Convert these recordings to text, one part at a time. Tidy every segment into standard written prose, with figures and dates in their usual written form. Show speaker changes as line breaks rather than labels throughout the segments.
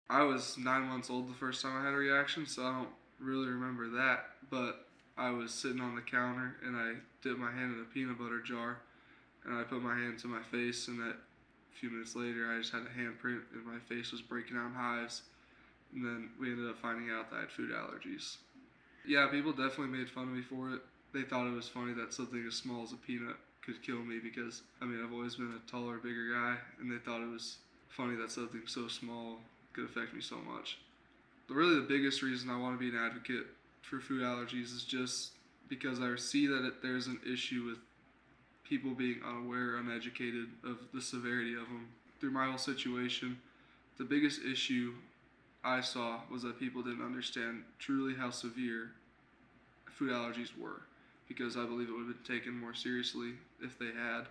I was 9 months old the first time I had a reaction, so I don't really remember that. But I was sitting on the counter and I dipped my hand in a peanut butter jar and I put my hand to my face, and that a few minutes later I just had a handprint and my face was breaking out in hives. And then we ended up finding out that I had food allergies. Yeah, people definitely made fun of me for it. They thought it was funny that something as small as a peanut could kill me because, I've always been a taller, bigger guy, and they thought it was funny that something so small could affect me so much. But really, the biggest reason I want to be an advocate for food allergies is just because I see that there's an issue with people being unaware, uneducated of the severity of them. Through my whole situation, the biggest issue I saw was that people didn't understand truly how severe food allergies were, because I believe it would have been taken more seriously if they had.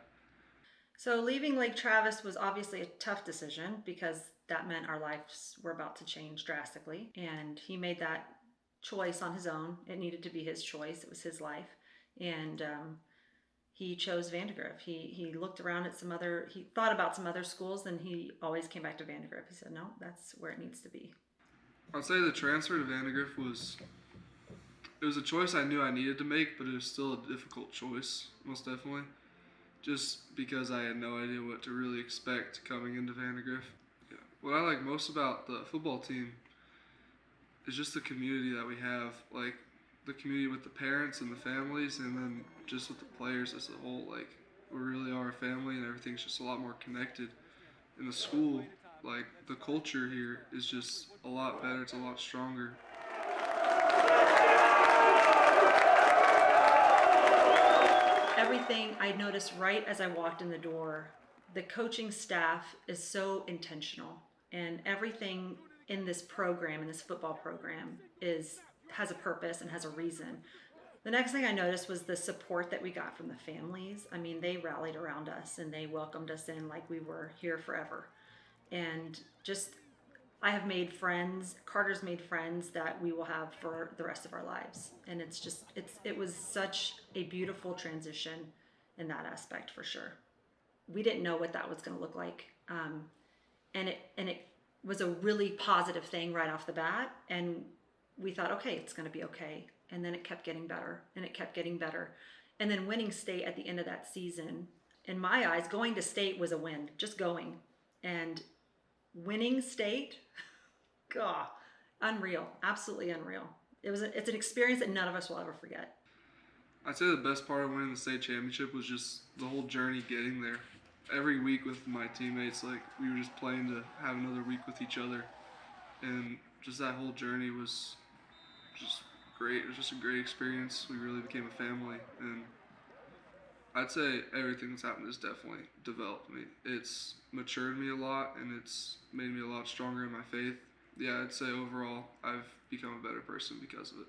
So leaving Lake Travis was obviously a tough decision because that meant our lives were about to change drastically. And he made that choice on his own. It needed to be his choice. It was his life. And he chose Vandegrift. He looked around at he thought about some other schools, and he always came back to Vandegrift. He said, no, that's where it needs to be.
I'd say the transfer to Vandegrift it was a choice I knew I needed to make, but it was still a difficult choice, most definitely. Just because I had no idea what to really expect coming into Vandegrift. Yeah. What I like most about the football team is just the community that we have, like the community with the parents and the families, and then just with the players as a whole. Like, we really are a family, and everything's just a lot more connected. In the school, like, the culture here is just a lot better, it's a lot stronger.
Everything I noticed right as I walked in the door, the coaching staff is so intentional, and everything in this program, in this football program, has a purpose and has a reason. The next thing I noticed was the support that we got from the families. I mean, they rallied around us and they welcomed us in like we were here forever. And just, I have made friends, Carter's made friends that we will have for the rest of our lives. And it was such a beautiful transition in that aspect, for sure. We didn't know what that was going to look like. And it was a really positive thing right off the bat. And we thought, okay, it's going to be okay. And then it kept getting better, and it kept getting better. And then winning state at the end of that season, in my eyes, going to state was a win, just going. And winning state, God, unreal, absolutely unreal. It's an experience that none of us will ever forget.
I'd say the best part of winning the state championship was just the whole journey getting there. Every week with my teammates, like, we were just playing to have another week with each other, and just that whole journey was just great. It was just a great experience. We really became a family, and I'd say everything that's happened has definitely developed me. It's matured me a lot, and it's made me a lot stronger in my faith. Yeah, I'd say overall I've become a better person because of it.